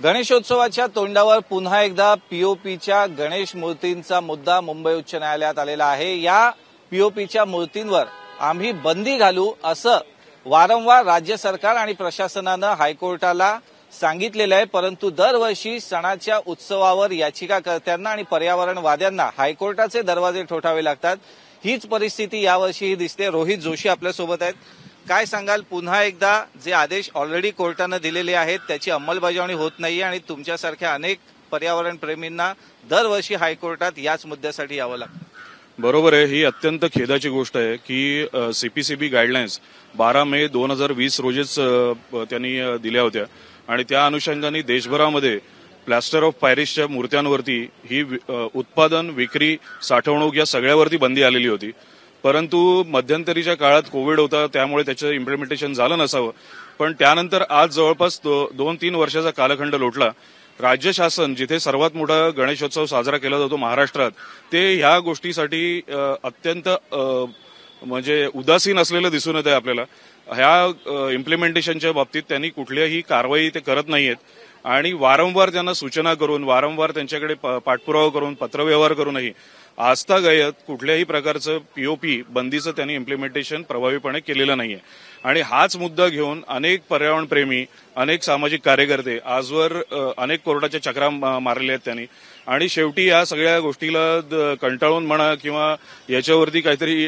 गणेशोत्सवाच्या तोंडावर पुन्हा एकदा पीओपीच्या गणेश मूर्तींचा मुद्दा मुंबई उच्च न्यायालयात आलेला आहे। या पीओपीच्या मूर्तींवर आम्ही बंदी घालू असं वारंवार राज्य सरकार आणि प्रशासनानं हायकोर्टाला सांगितलेलं आहे, परंतु दरवर्षी सणाच्या उत्सवावर याचिकाकर्त्यांना आणि पर्यावरणवाद्यांना हायकोर्टाचे दरवाजे ठोठावे लागतात। हीच परिस्थिती यावर्षीही दिसते। रोहित जोशी आपल्यासोबत आहेत। काय सांगाल, पुन्हा एकदा जे आदेश ऑलरेडी कोर्टाने दिलेले आहेत त्याची अंमलबजावणी होत नाहीये आणि तुमच्यासारख्या अनेक पर्यावरण प्रेमींना दरवर्षी हायकोर्टात याच मुद्द्यासाठी यावं लागतं। बरोबर आहे। ही अत्यंत खेदाची गोष्ट आहे की सीपीसीबी गाईडलाईन्स 12 मे 2020 रोजीच त्यांनी दिल्या होत्या आणि त्या अनुषंगाने देशभरामध्ये प्लास्टर ऑफ पॅरिसच्या मूर्त्यांवरती ही उत्पादन, विक्री, साठवणूक या सगळ्यावरती बंदी आलेली होती। परंतु मध्यंतरीच्या काळात कोविड होता, त्यामुळे त्याचं इम्प्लिमेंटेशन झालं नसावं। पण त्यानंतर आज जवळपास 2-3 वर्षाचा कालखंड लोटला। राज्य शासन जिथे सर्वात मोठा गणेशोत्सव साजरा केला जातो महाराष्ट्रात, ते ह्या गोष्टीसाठी अत्यंत म्हणजे उदासीन असलेलं दिसून येत आहे आपल्याला। ह्या इम्प्लिमेंटेशनच्या बाबतीत त्यांनी कुठल्याही कारवाई ते करत नाहीयेत आणि वारंवार त्यांना सूचना करून, वारंवार त्यांच्याकडे पाठपुरावा करून, पत्रव्यवहार करूनही आजतागायत कुठल्याही प्रकारचं पीओपी बंदीचं त्यांनी इम्प्लिमेंटेशन प्रभावीपणे केलेलं नाहीये। आणि हाच मुद्दा घेऊन अनेक पर्यावरणप्रेमी, अनेक सामाजिक कार्यकर्ते आजवर अनेक कोर्टाच्या चक्रा मारलेल्या आहेत त्यांनी। आणि शेवटी या सगळ्या गोष्टीला कंटाळून म्हणा किंवा याच्यावरती काहीतरी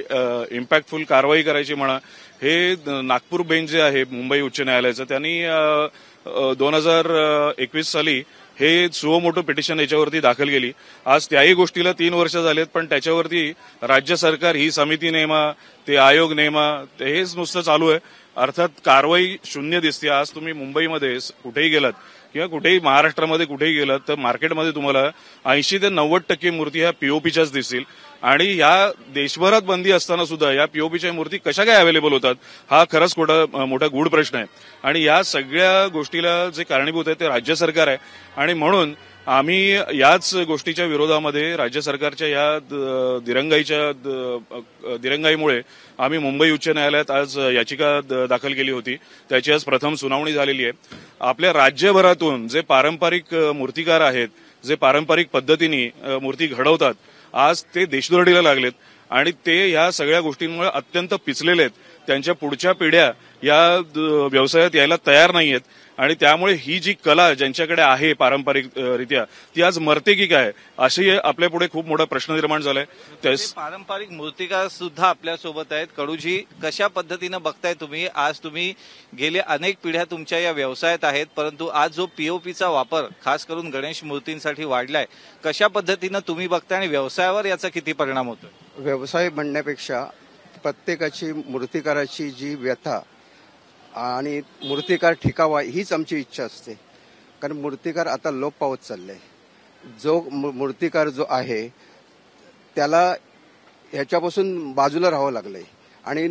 इम्पॅक्टफुल कारवाई करायची म्हणा, हे नागपूर बेंच जे आहे मुंबई उच्च न्यायालयाचं, त्यांनी 2021 साली हे सुओ मोटो पिटिशन याच्यावरती दाखल केली। आज त्याही गोष्टीला 3 वर्ष झालेत, पण त्याच्यावरती राज्य सरकार ही समिती नेमा, ते आयोग नेमा, हेच नुसतं चालू आहे। अर्थात कारवाई शून्य दिसते। आज तुम्ही मुंबईमध्ये कुठेही गेलात किंवा कुठेही महाराष्ट्रामध्ये कुठेही गेलात तर मार्केटमध्ये तुम्हाला 80 ते 90% मूर्ती ह्या पीओपीच्याच दिसतील। आणि या देशभरात बंदी असताना सुद्धा या पीओपीच्या मूर्ती कशा काय अवेलेबल होतात, हा खरंच मोठा गूढ प्रश्न आहे। आणि या सगळ्या गोष्टीला जे कारणीभूत आहे ते राज्य सरकार आहे आणि म्हणून आम्ही याच गोष्टीच्या विरोधामध्ये राज्य सरकारच्या या दिरंगाईमुळे आम्ही मुंबई उच्च न्यायालयात आज याचिका दाखल केली होती। त्याची आज प्रथम सुनावणी झालेली आहे। आपल्या राज्यभरातून जे पारंपरिक मूर्तिकार आहेत, जे पारंपरिक पद्धतीने मूर्ती घडवतात, आज ते देशदोरडीला लागलेत आणि ते या सगळ्या गोष्टींमुळे अत्यंत पिचलेले आहेत। त्यांच्या पुढच्या पिढ्या या व्यवसायात यायला तयार नाहीयेत आणि त्यामुळे ही जी कला ज्यांच्याकडे आहे पारंपरिक रित्या, ती आज मरते की काय, अशी आपल्या पुढे खूप मोठा प्रश्न निर्माण झालाय। पारंपरिक मूर्तिकार सुद्धा आपल्यासोबत आहेत। कडूजी, कशा पद्धतीनं बघताय तुम्ही? आज तुम्ही गेले अनेक पिढ्या तुमच्या या व्यवसायात आहेत, परंतु आज जो पीओपीचा वापर खास करून गणेश मूर्तींसाठी वाढलाय, कशा पद्धतीनं तुम्ही बघताय आणि व्यवसायावर याचा किती परिणाम होतोय? व्यवसाय म्हणण्यापेक्षा प्रत्येकाची मूर्तिकाराची जी व्यथा आणि मूर्तिकार ठिकावा हीच आमची इच्छा असते। कारण मूर्तिकार आता लोप पावत चाललाय। जो मूर्तिकार जो आहे त्याला ह्याच्यापासून बाजूला राहावं लागलंय आणि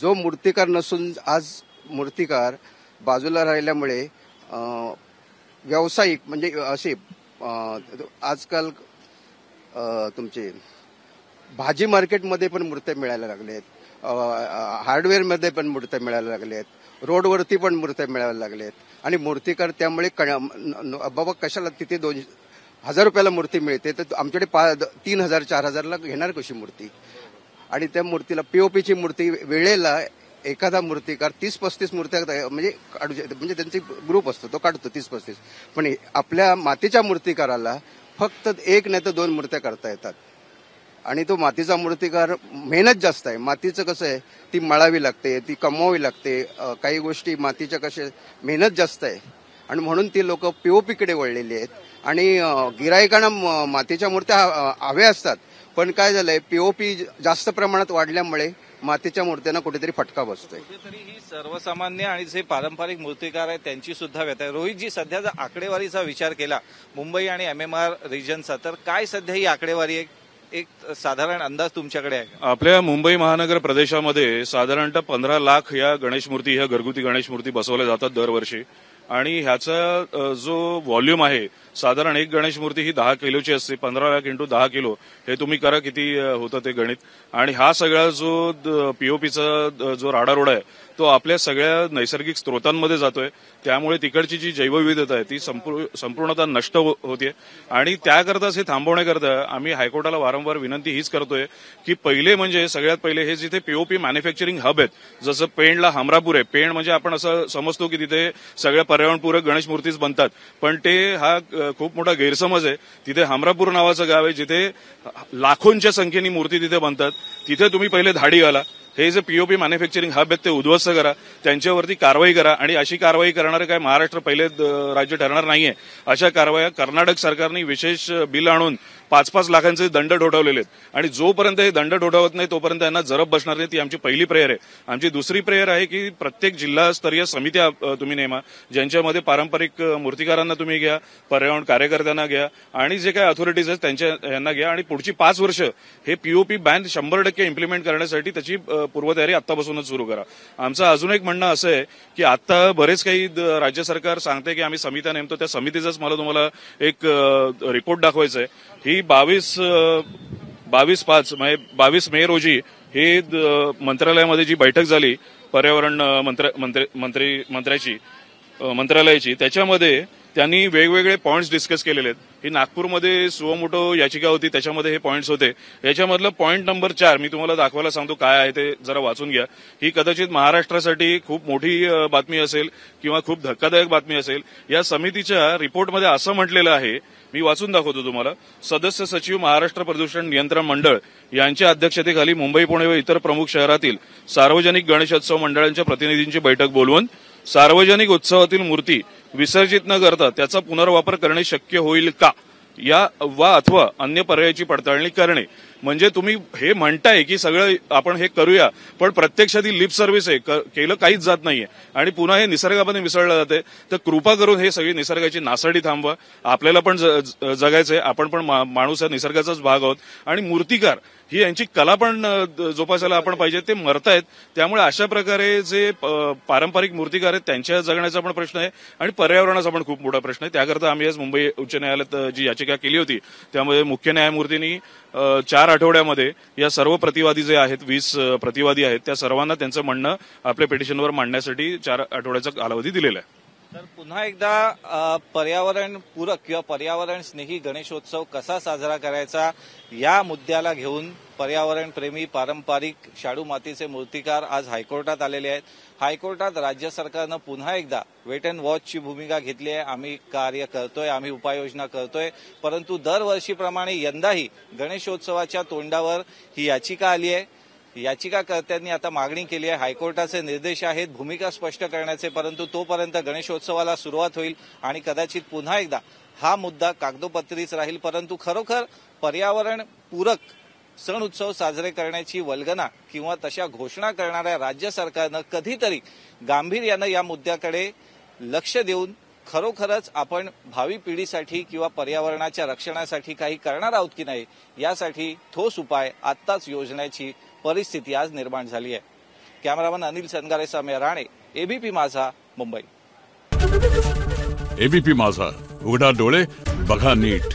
जो मूर्तिकार नसून आज मूर्तिकार बाजूला राहिल्यामुळे व्यावसायिक म्हणजे असे आजकाल तुमचे भाजी मार्केटमध्ये पण मूर्त्या मिळायला लागल्यात, हार्डवेअरमध्ये पण मूर्त्या मिळायला लागल्यात, रोडवरती पण मूर्त्या मिळायला लागल्यात आणि मूर्तिकार त्यामुळे बाबा कशाला तिथे 2,000 रुपयाला मूर्ती मिळते तर आमच्याकडे 3,000-4,000ला घेणार कशी मूर्ती? आणि त्या मूर्तीला पीओपीची मूर्ती वेळेला एखादा मूर्तिकार 30-35 मूर्त्या म्हणजे त्यांचे ग्रुप असतो, तो काढतो 30-35। पण आपल्या मातीच्या मूर्तिकाराला फक्त 1 नाही तर 2 मूर्त्या करता येतात आणि तो मातीचा मूर्तिकार मेहनत जास्त आहे। मातीचं कसं आहे, ती मळावी लागते, ती कमवावी लागते, काही गोष्टी मातीच्या कशा मेहनत जास्त आहे आणि म्हणून ती लोक पीओपीकडे वळलेली आहेत आणि गिरायकांना मातीच्या मूर्त्या हव्या असतात। पण काय झालंय, पीओपी जास्त प्रमाणात वाढल्यामुळे मातीच्या मूर्त्यांना कुठेतरी फटका बसतोय। कुठेतरी ही सर्वसामान्य आणि जे पारंपरिक मूर्तिकार आहेत त्यांची सुद्धा व्यथा आहे। रोहितजी, सध्या जर आकडेवारीचा विचार केला मुंबई आणि MMR रिजनचा, तर काय सध्या ही आकडेवारी आहे? एक साधारण अंदाज तुमच्याकडे आहे? आपल्या मुंबई महानगर प्रदेशामध्ये साधारणतः 15 लाख या गणेश मूर्ती, ह्या घरगुती गणेश मूर्ती बसवल्या जातात दरवर्षी आणि ह्याचा जो व्हॉल्यूम आहे, साधारण एक गणेश मूर्ती ही 10 किलोची असते। 15 लाख × 10 किलो, हे तुम्ही करा किती होतं ते गणित। आणि हा सगळा जो पीओपीचा जो राडारोडा आहे तो आपल्या सगळ्या नैसर्गिक स्रोतांमध्ये जातोय. त्यामुळे तिकडची जी जैवविविधता आहे ती संपूर्णतः नष्ट होते आणि त्याकरताच हे थांबवण्याकरता आम्ही हायकोर्टाला वारंवार विनंती हीच करतोय की पहिले म्हणजे सगळ्यात पहिले हे जिथे पीओपी मॅन्युफॅक्चरिंग हब आहेत, जसं पेणला हमरापूर आहे. पेण म्हणजे आपण असं समजतो की तिथे सगळ्या पर्यावरणपूरक गणेश मूर्तीच बनतात, पण ते हा खूप मोठा गैरसमज आहे. तिथे हमरापूर नावाचं गाव आहे जिथे लाखोंच्या संख्येने मूर्ती तिथे बनतात. तिथे तुम्ही पहिले धाडी घाला. हे जे पीओपी मॅन्युफॅक्चरिंग हब आहेत ते उद्ध्वस्त करा, त्यांच्यावरती कारवाई करा. आणि अशी कारवाई करणारे काय महाराष्ट्र पहिले राज्य ठरणार नाहीये. अशा कारवाया कर्नाटक सरकारने विशेष बिल आणून 5-5 लाखांचे दंड ठोठावलेले आहेत आणि जोपर्यंत हे दंड ठोठावत नाही तोपर्यंत यांना जरब बसणार नाही. ती आमची पहिली प्रेयर आहे. आमची दुसरी प्रेयर आहे की प्रत्येक जिल्हास्तरीय समित्या तुम्ही नेमा, ज्यांच्यामध्ये पारंपरिक मूर्तिकारांना तुम्ही घ्या, पर्यावरण कार्यकर्त्यांना घ्या आणि जे काही अथॉरिटीज आहेत त्यांच्या यांना घ्या आणि पुढची 5 वर्ष हे पीओपी बॅन 100% इम्प्लिमेंट करण्यासाठी त्याची पूर्वतयारी आत्तापासूनच सुरू करा. आमचं अजून एक म्हणणं असं आहे की आता बरेच काही राज्य सरकार सांगते की आम्ही समित्या नेमतो. त्या समितीचाच मला तुम्हाला एक रिपोर्ट दाखवायचा आहे. ही 22 मे रोजी हे मंत्रालयामध्ये जी बैठक झाली पर्यावरण मंत्रालयाची, त्याच्यामध्ये त्यांनी वेगवेगळे पॉइंट्स डिस्कस केलेले आहेत. ही नागपूरमध्ये सुओमोटो याचिका होती, त्याच्यामध्ये हे पॉइंट्स होते. याच्यामधलं पॉइंट नंबर 4 मी तुम्हाला दाखवायला सांगतो काय आहे ते जरा वाचून घ्या. ही कदाचित महाराष्ट्रासाठी खूप मोठी बातमी असेल किंवा खूप धक्कादायक बातमी असेल. या समितीच्या रिपोर्टमध्ये असं म्हटलेलं आहे, मी वाचून दाखवतो तुम्हाला. सदस्य सचिव महाराष्ट्र प्रदूषण नियंत्रण मंडळ यांच्या अध्यक्षतेखाली मुंबई, पुणे व इतर प्रमुख शहरातील सार्वजनिक गणेशोत्सव मंडळांच्या प्रतिनिधींची बैठक बोलवून सार्वजनिक उत्सवातील मूर्ती विसर्जित न करता त्याचा पुनर्वापर करणे शक्य होईल का अथवा अन्य पर्यायाची पडताळणी करणे. म्हणजे तुम्ही हे म्हणताय की सगळं आपण हे करूया, पण प्रत्यक्षात ही लिप सर्व्हिस आहे, केलं काहीच जात नाहीये आणि पुन्हा हे निसर्गामध्ये मिसळलं जाते. तर कृपा करून हे सगळी निसर्गाची नासाडी थांबवा. आपल्याला पण जगायचंय, आपण पण माणूस आहे, निसर्गाचाच भाग आहोत. आणि मूर्तिकार ही यांची कला पण जोपासायला आपण पाहिजे. ते मरतायत, त्यामुळे अशा प्रकारे जे पारंपरिक मूर्तिकार आहेत त्यांच्या जगण्याचा पण प्रश्न आहे आणि पर्यावरणाचा पण खूप मोठा प्रश्न आहे. त्याकरता आम्ही आज मुंबई उच्च न्यायालयात जी याचिका केली होती त्यामध्ये मुख्य न्यायमूर्तींनी 4 आठवड्यामध्ये या सर्व प्रतिवादी जे आहेत, 20 प्रतिवादी आहेत, त्या सर्वांना त्यांचं म्हणणं आपल्या पिटिशनवर मांडण्यासाठी 4 आठवड्याचा कालावधी दिलेला आहे. तर पुन्हा एकदा पर्यावरण पूरक किंवा पर्यावरण स्नेही गणेशोत्सव कसा साजरा करायचा या मुद्द्याला घेऊन पर्यावरण प्रेमी पारंपरिक शाडू मातीचे मूर्तिकार आज हायकोर्टात आलेले आहेत. हायकोर्टात राज्य सरकारनं पुन्हा एकदा वेट अँड वॉचची भूमिका घेतली आहे. आम्ही कार्य करतोय, आम्ही उपाययोजना करतोय, परंतु दरवर्षीप्रमाणे यंदाही गणेशोत्सवाच्या तोंडावर ही याचिका आली आहे. याचिकाकर्त्यांनी आता मागणी केली आहे. हायकोर्टाचे निर्देश आहेत भूमिका स्पष्ट करण्याचे, परंतु तोपर्यंत गणेशोत्सवाला सुरुवात होईल आणि कदाचित पुन्हा एकदा हा मुद्दा कागदोपत्रीच राहील. परंतु खरोखर पर्यावरण पूरक सण उत्सव साजरे करण्याची वल्गना किंवा तशा घोषणा करणाऱ्या राज्य सरकारनं कधीतरी गांभीर्यानं या मुद्द्याकडे लक्ष देऊन खरोखरच आपण भावी पिढीसाठी किंवा पर्यावरणाच्या रक्षणासाठी काही करणार आहोत की नाही यासाठी ठोस उपाय आत्ताच योजण्याची परिस्थिती आज निर्माण झाली आहे. कॅमेरामन अनिल सनगारे सौम्य राणे, एबीपी माझा, मुंबई. एबीपी माझा, उघडा डोळे बघा नीट.